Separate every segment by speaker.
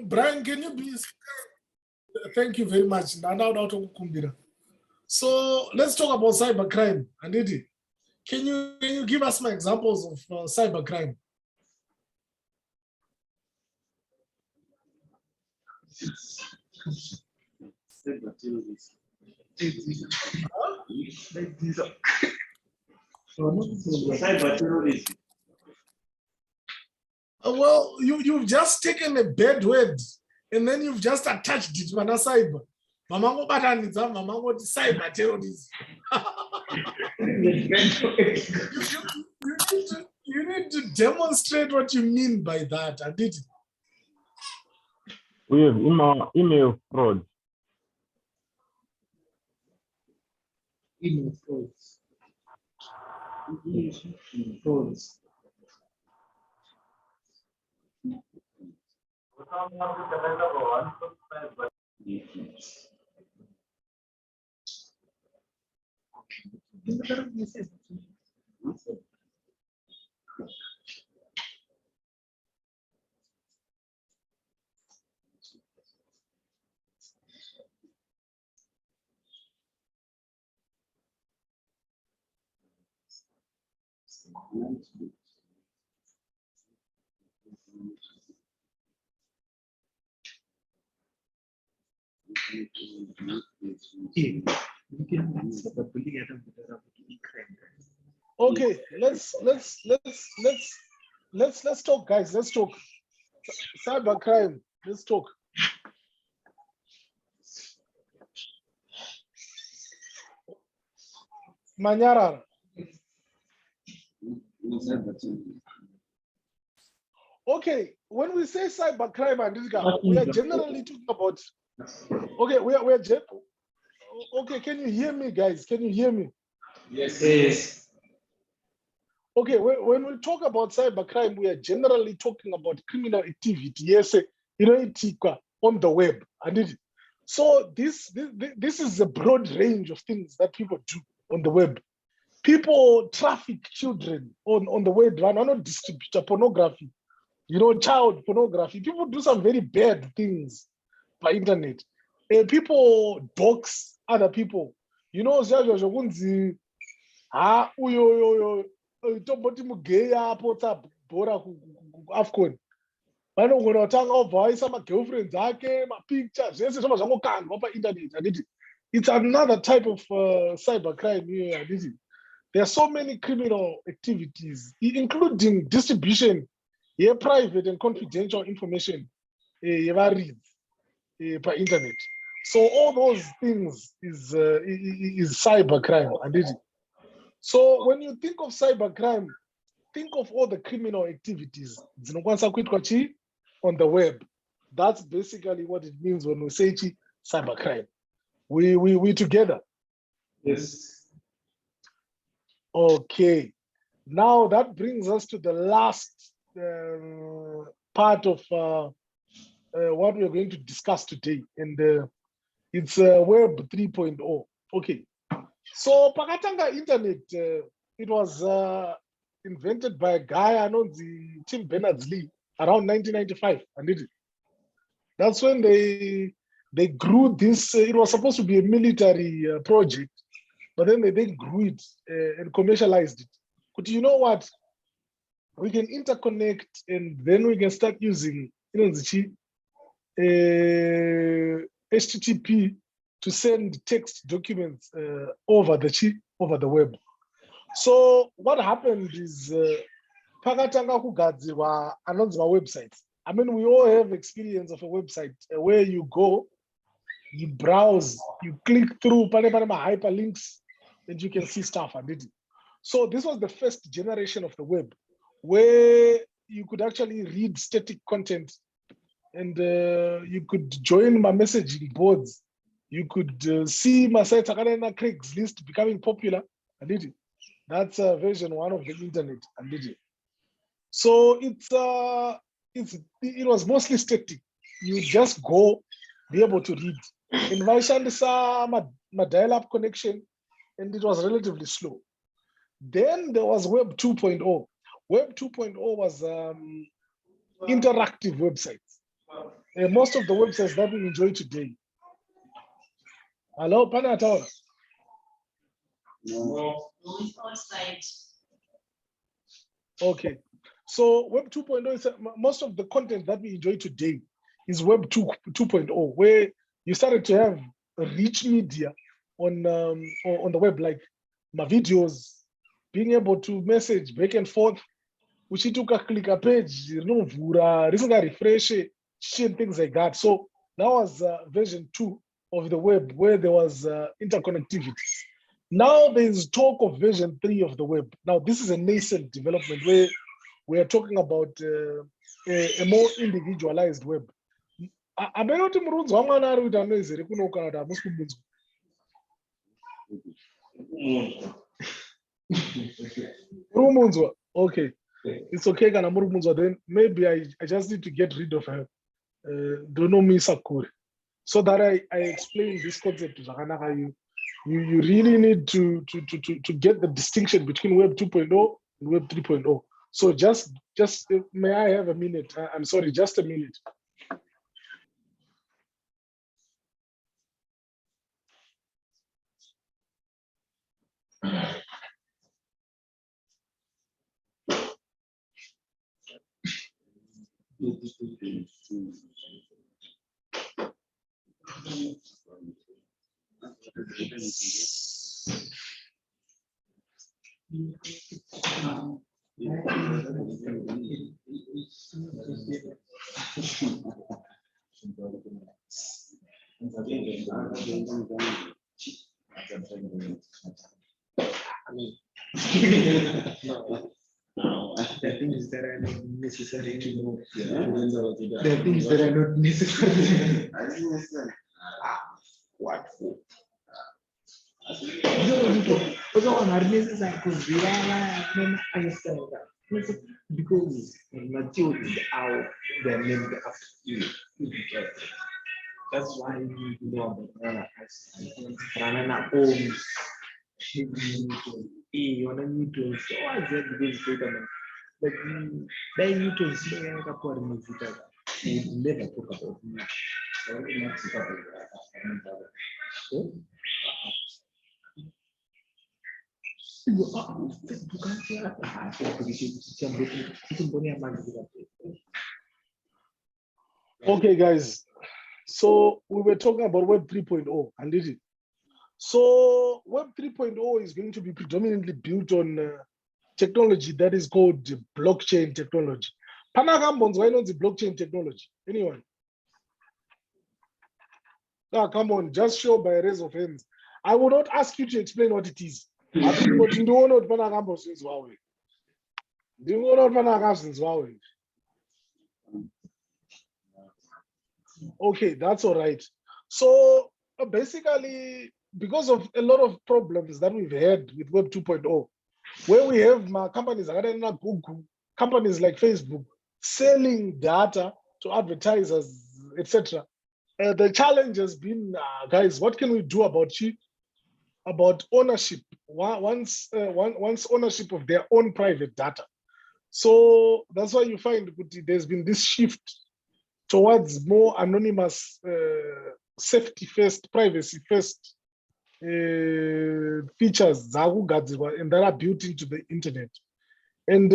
Speaker 1: Brian, can you be? Thank you very much. So let's talk about cybercrime. Anditi, can you give us some examples of cybercrime? Well, you've just taken a bad word and then you've just attached it to an cyber. Mamango batanidza, mamango cyber terrorism. You need to demonstrate what you mean by that, Anditi.
Speaker 2: We have email fraud.
Speaker 3: Email frauds. Frauds.
Speaker 1: Okay, let's talk, guys. Let's talk cybercrime. Let's talk. Manyara. Okay, when we say cybercrime, and this guy, we are generally talking about. Okay, okay, can you hear me, guys? Can you hear me?
Speaker 3: Yes.
Speaker 1: Okay, when we talk about cybercrime, we are generally talking about criminal activity. Yes, on the web, and so this is a broad range of things that people do on the web. People traffic children on the web, not distribute pornography, child pornography. People do some very bad things by internet. People dox other people. Tomboti mugeya apo bhora kuAFCON vanogona kutanga obva vaisa magirlfriends ake mapictures zvese zvobva zvangokandwa painternet. Handiti it's another type of cybercrime here. Handiti there are so many criminal activities, including distribution private and confidential information yevaridzi by internet. So all those things is cybercrime. Handiti. So when you think of cybercrime, think of all the criminal activities on the web. That's basically what it means when we say cybercrime. We together?
Speaker 3: Yes.
Speaker 1: Okay. Now that brings us to the last part of what we're going to discuss today, and it's Web 3.0. Okay. So Pakatanga Internet, it was invented by a guy, Tim Berners-Lee, around 1995. And that's when they grew this. It was supposed to be a military project, but then they grew it and commercialized it. But you know what? We can interconnect, and then we can start using HTTP to send text documents over the web. So what happened is pakatanga kugadzirwa anonzi websites. I mean, we all have experience of a website where you go, you browse, you click through hyperlinks, and you can see stuff. So this was the first generation of the web where you could actually read static content, and you could join my messaging boards. You could see my site Craigslist becoming popular. That's version 1 of the internet. So it was mostly static. You just go, be able to read. In my dial-up connection, and it was relatively slow. Then there was Web 2.0. Web 2.0 was interactive websites. most of the websites that we enjoy today. Hello, Panataura.
Speaker 3: No.
Speaker 1: Okay. So Web 2.0 is most of the content that we enjoy today is Web 2.0, where you started to have rich media on the web, like my videos, being able to message back and forth. Uchituka click a page, refresh it, and things like that. So that was version 2 of the web, where there was interconnectivity. Now there's talk of version 3 of the web. Now this is a nascent development where we are talking about a more individualized web. Abenoti murunzi wamwana ari kuita noise here kuno kana kuti hamusi kubunzwa. Muri kumunzwa? Okay. It's okay kana muri kumunzwa, then maybe I just need to get rid of her. Don't know me Sakuri. So that I explain this concept to Zahanaka, you really need to get the distinction between Web 2.0 and Web 3.0. So just may I have a minute? I'm sorry, just a minute.
Speaker 4: The things that are not necessary to know. The things that are not necessary. What for? Because Matthew is out, they're named after you. That's why you need to know about Rana as Rana owns. Newton, so I said because but they Newton we never talk about Newton.
Speaker 1: Okay, guys. So we were talking about Web 3.0, and did it? So Web 3.0 is going to be predominantly built on technology that is called blockchain technology. Panagambons, why not the blockchain technology? Anyone? Ah, come on, just show by a raise of hands. I will not ask you to explain what it is. Okay, that's all right. So basically, because of a lot of problems that we've had with Web 2.0, where we have companies like Google, companies like Facebook, selling data to advertisers, etc. The challenge has been, guys, what can we do about ownership? Once ownership of their own private data. So that's why you find there's been this shift towards more anonymous, safety first, privacy first features and that are built into the internet. And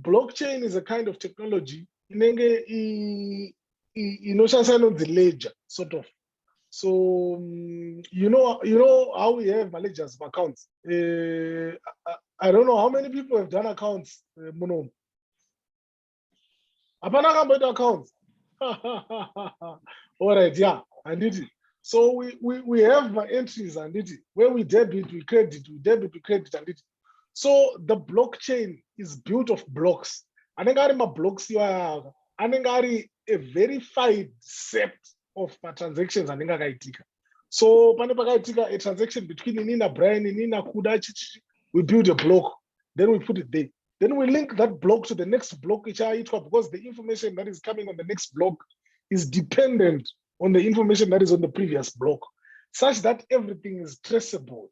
Speaker 1: blockchain is a kind of technology the ledger, sort of. So you know how we have ledgers of accounts. I don't know how many people have done accounts. Mono. Accounts. All right, yeah, and it. So we have entries and it where we debit, we credit, and it. So the blockchain is built of blocks. I think my blocks you are a verified set of transactions and so a transaction between Nina Brian and Nina Kuda, we build a block, then we put it there. Then we link that block to the next block, because the information that is coming on the next block is dependent on the information that is on the previous block, such that everything is traceable.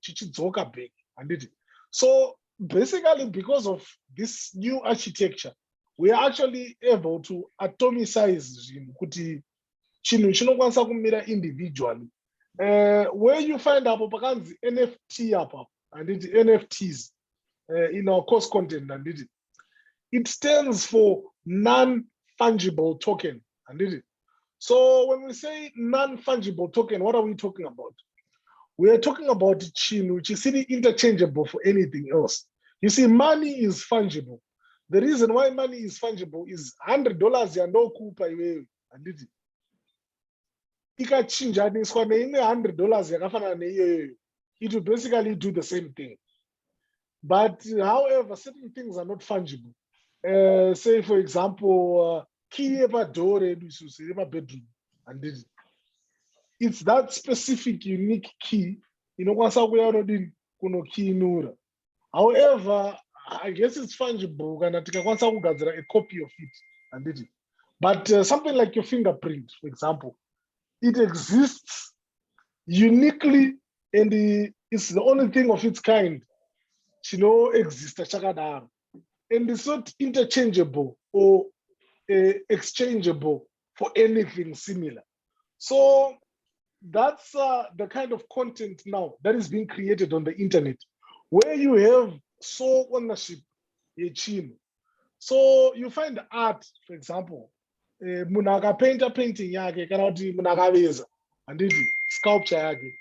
Speaker 1: So basically, because of this new architecture, we are actually able to atomicize zvinhu kuti chinhu chinokwanisa kumira individually. Where you find apo pakanzi NFT apo, handiti NFTs in our course content, handiti, it stands for non-fungible token, handiti. So when we say non-fungible token, what are we talking about? We are talking about chinhu which is interchangeable for anything else. You see, money is fungible. The reason why money is fungible is $100 yandokupa iwewe, handiti. Ikachinjaniswa neimwe $100 yakafanana neiyoyo, it will basically do the same thing. But however, certain things are not fungible. Say for example, key yepadhoo redu isusu yemabedroom, handiti. It's that specific unique key inokwanisa kuya unodini kunokiyinura. However, I guess it's fungible kana tikakwanisa kugadzira a copy of it, handiti. But something like your fingerprint, for example, it exists uniquely and it's the only thing of its kind. Chino exists chakadaro. And it's not interchangeable or exchangeable for anything similar. So that's the kind of content now that is being created on the internet, where you have sole ownership. So you find art, for example, munhu akapainta painting yake kana kuti munhu akaveza, handiti, sculpture yake.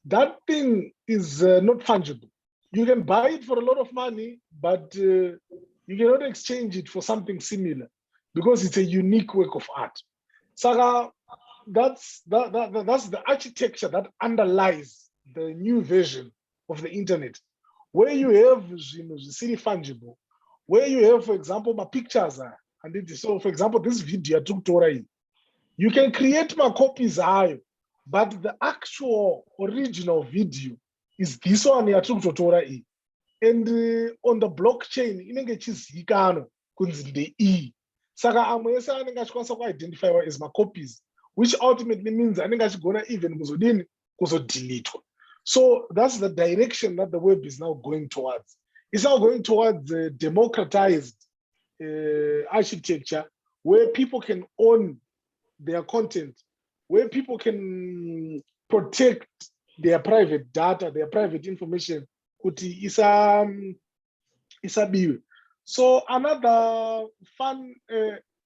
Speaker 1: That thing is not fungible. You can buy it for a lot of money, but you cannot exchange it for something similar because it's a unique work of art. Saka, that's the architecture that underlies the new version of the internet, where you have city fungible, where you have, for example, my pictures are, and so for example, this video I took to you can create my copies, but the actual original video is this one I took to and on the blockchain inenge chizikano kunzi ndei. Saka amwese anenge achikwanisa kuidentify as my copies, which ultimately means anenge achigona even kuzodeletwa. So that's the direction that the web is now going towards. It's now going towards democratized architecture, where people can own their content, where people can protect their private data, their private information. Kuti isabiwe. So another fun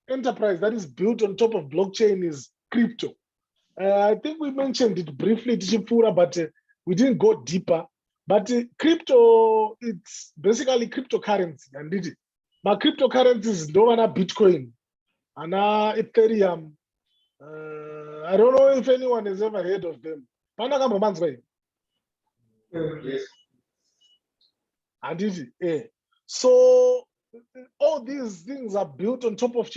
Speaker 1: enterprise that is built on top of blockchain is crypto. I think we mentioned it briefly, but we didn't go deeper. But crypto, it's basically cryptocurrency. And my cryptocurrencies don't have Bitcoin, and Ethereum. I don't know if anyone has ever heard of them.
Speaker 3: Yes.
Speaker 1: And so all these things are built on top of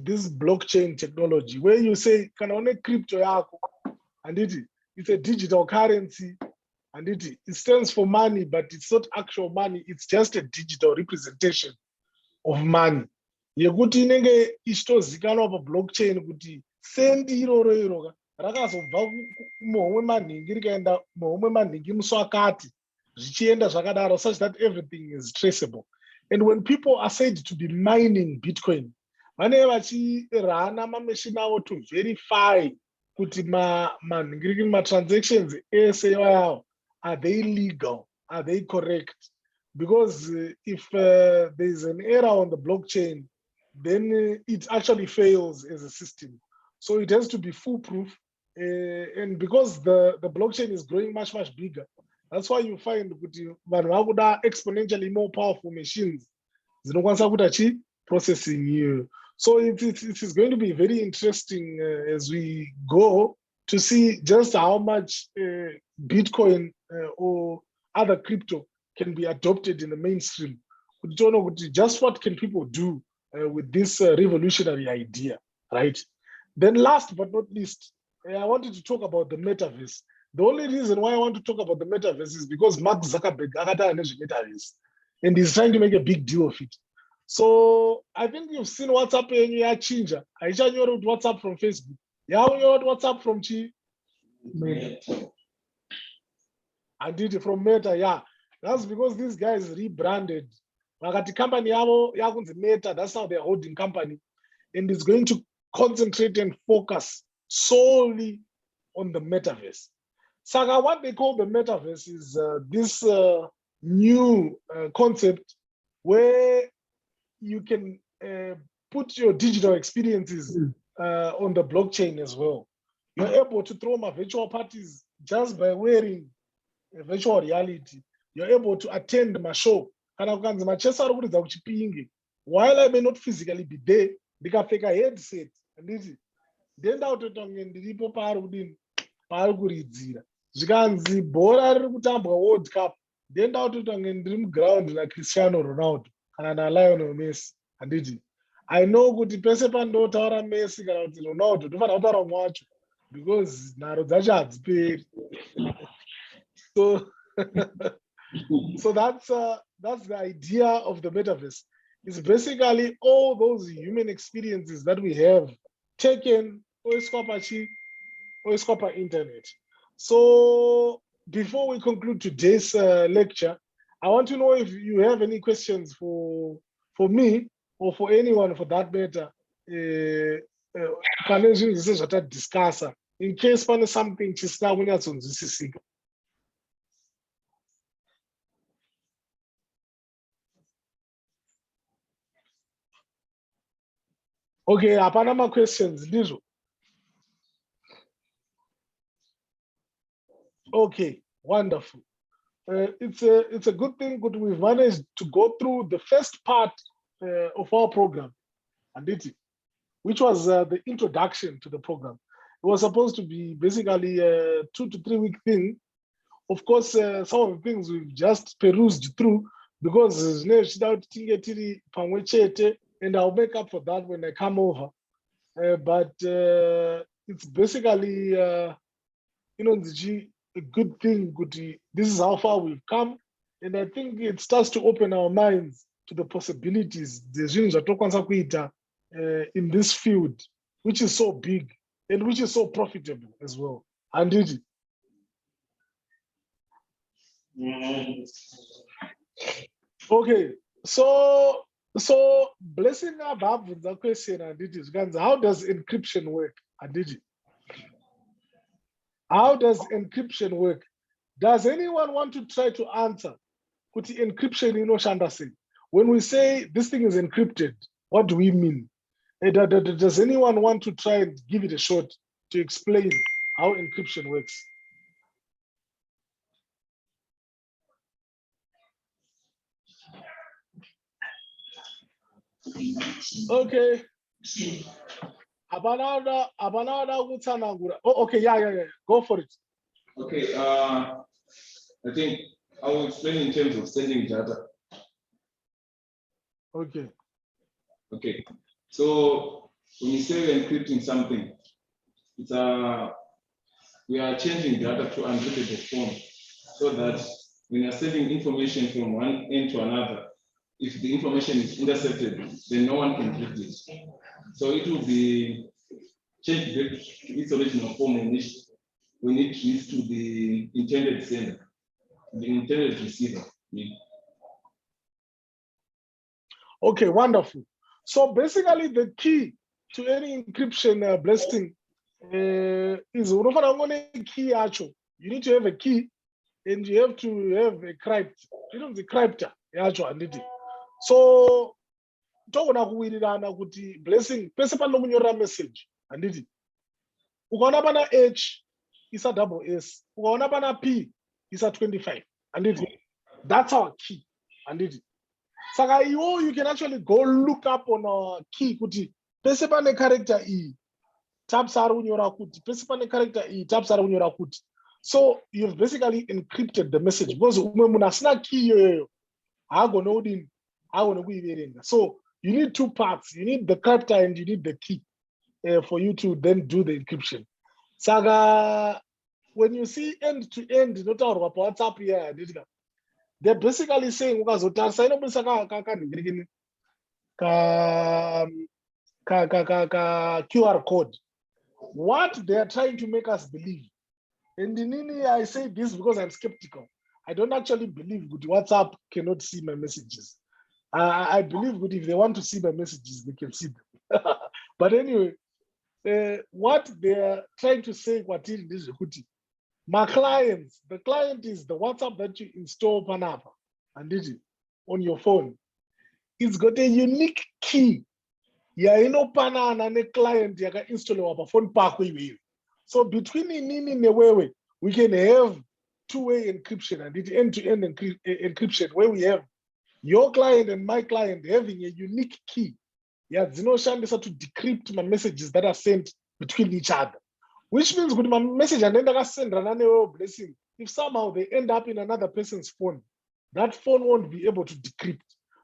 Speaker 1: this blockchain technology, where you say can only crypto yako, and it's a digital currency, and it stands for money, but it's not actual money. It's just a digital representation of money. Yekuti inenge ichitozikanwa pa blockchain kuti sendi iroro rakazobva muhomwe manhingi rikaenda muhomwe manhingi muswakati zvichienda zvakadaro, such that everything is traceable. And when people are said to be mining Bitcoin, vanenge vachirana mamachine avo to verify kuti ma-transactions ese iwayo, are they legal? Are they correct? Because if there's an error on the blockchain, then it actually fails as a system. So it has to be foolproof. And because the blockchain is growing much, much bigger, that's why you find exponentially more powerful machines processing you. So it is going to be very interesting as we go to see just how much Bitcoin or other crypto can be adopted in the mainstream. Just what can people do with this revolutionary idea, right? Then last but not least, I wanted to talk about the metaverse. The only reason why I want to talk about the metaverse is because Mark Zuckerberg metaverse, and he's trying to make a big deal of it. So I think you've seen WhatsApp and you are Chinja. I just knew WhatsApp from Facebook. Yeah, you know WhatsApp from Chi. I did it from Meta, yeah. That's because these guys rebranded. vakati company yavo yakunzi Meta, that's now their holding company, and it's going to concentrate and focus solely on the metaverse. Saka, what they call the metaverse is this new concept where you can put your digital experiences on the blockchain as well. You're able to throw my virtual parties just by wearing a virtual reality. You're able to attend my show. While I may not physically be there, ndikapfeka headset nditi ndenda kutoita kunge ndiripo paari kuridzira zvikanzi bhora riri kutambwa World Cup ndenda kutoita kunge ndiri muground naCristiano Ronaldo kana naLionel Messi. Handiti I know kuti pese pandotaura Messi kana kuti Ronaldo ndofanira kutaura umwe wacho because nharo dzacho hadziperi. So that's the idea of the metaverse. It's basically all those human experiences that we have taken oiscopa internet. So before we conclude today's lecture, I want to know if you have any questions for me or for anyone for that matter. Discuss in case pane something chisina kunyatsonzwisisika. Okay, hapana ma questions ndizvo. Okay, wonderful. It's a good thing that we've managed to go through the first part of our program, which was the introduction to the program. It was supposed to be basically a 2 to 3 week thing. Of course, some of the things we've just perused through because and I'll make up for that when I come over. But it's basically, a good thing. This is how far we've come. And I think it starts to open our minds to the possibilities in this field, which is so big and which is so profitable as well. And it. Okay, so Blessing above the question, and how does encryption work? How does encryption work? Does anyone want to try to answer? Put encryption, when we say this thing is encrypted, what do we mean? Does anyone want to try and give it a shot to explain how encryption works? Okay. Abanada Utsanangura. Oh, okay, yeah. Go for it.
Speaker 3: Okay, I think I will explain in terms of sending data.
Speaker 1: Okay.
Speaker 3: Okay. So when you say we're encrypting something, it's we are changing data to encrypted form so that when you're sending information from one end to another, if the information is intercepted, then no one can encrypt it. So it will be changed back to its original form when it reaches to the intended sender, the intended receiver.
Speaker 1: Okay, wonderful. So basically the key to any encryption blessing is key actually. You need to have a key and you have to have a crypt. The cryptor actually. So togona kuwirirana kuti blessing pese panomunyorera message handiti ukaona pana H isa double S ukaona pana P isa 25 handiti that's our key handiti saka iwo you can actually go look up on a key kuti pese pane character E tabs ari kunyora kuti pese pane character E tabs ari kunyora kuti so you've basically encrypted the message because umwe munhu asina key yoyo haagone kudini haagone kuiverenga. So you need two parts. You need the crypto and you need the key for you to then do the encryption. Saga, when you see end to end, not our WhatsApp here, they're basically saying QR code. What they are trying to make us believe. And I say this because I'm skeptical. I don't actually believe that WhatsApp cannot see my messages. I believe that if they want to see my messages, they can see them. But anyway, what they're trying to say, what is this? My clients, the client is the WhatsApp that you install Panapa and did it on your phone. It's got a unique key. Yeah, you know, Panana and a client you can install our phone pathway. So between in and away, we can have two-way encryption and end-to-end encryption where we have your client and my client having a unique key. Yeah, Zino Shandisa to decrypt my messages that are sent between each other. Which means good my message and then I send another blessing. If somehow they end up in another person's phone, that phone won't be able to decrypt.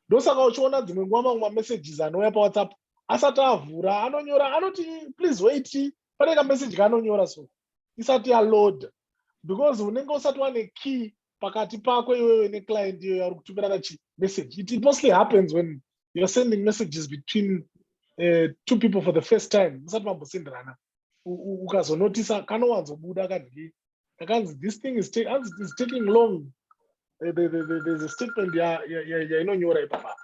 Speaker 1: Those are my messages and where WhatsApp. Asata vura anonyora anoti please wait. But a message anonyora so. It's at your load because unenge usati wane key pakati pako iwewe ne client iyo yari kutumira message. It mostly happens when you're sending messages between two people for the first time. Usati mambosenderana. Ukazonotisa kanowanzobuda kanhi. This thing is taking long. There's a statement inonyora ipapa.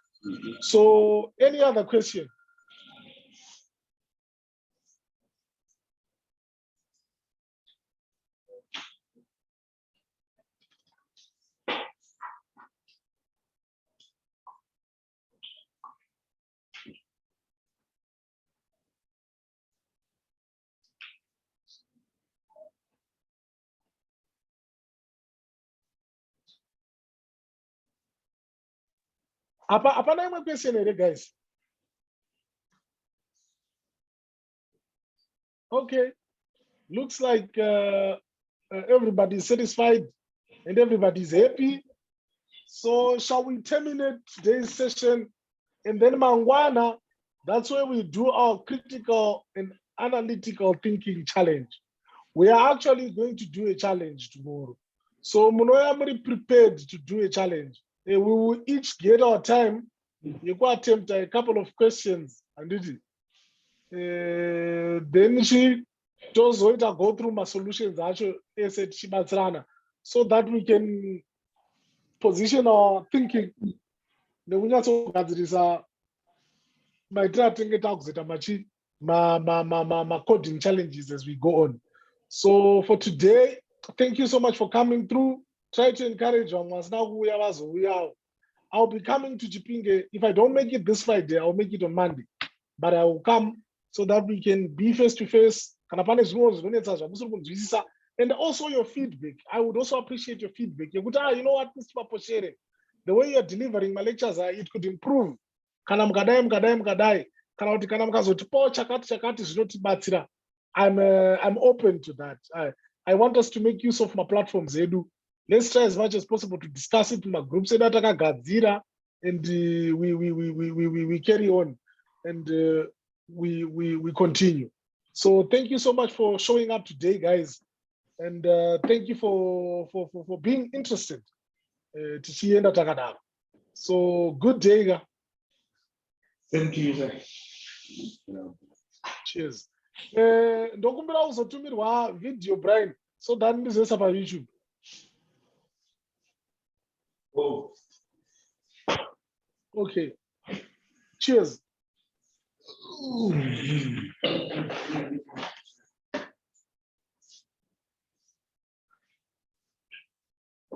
Speaker 1: So any other question? Apana my question, guys. Okay, looks like everybody's satisfied and everybody's happy. So shall we terminate today's session? And then Mangwana, that's where we do our critical and analytical thinking challenge. We are actually going to do a challenge tomorrow. So Munoyamri prepared to do a challenge. We will each get our time. You go attempt a couple of questions and did it. Then she does go through my solutions so that we can position our thinking. My coding challenges as we go on. So for today, thank you so much for coming through. Try to encourage us now. I'll be coming to Chipinge. If I don't make it this Friday, I'll make it on Monday. But I will come so that we can be face to face. And also your feedback. I would also appreciate your feedback. You know what, Mr. Poshere, the way you're delivering my lectures, it could improve. I'm open to that. I want us to make use of my platforms, Edu. Let's try as much as possible to discuss it in my groups, and we carry on and we continue. So thank you so much for showing up today, guys, and thank you for being interested to see Takada. So good day.
Speaker 4: Thank you, sir.
Speaker 1: Cheers. Ndokumbira uzotumirwa video Brian so that ndizesa pa YouTube.
Speaker 4: Oh.
Speaker 1: Okay. Cheers.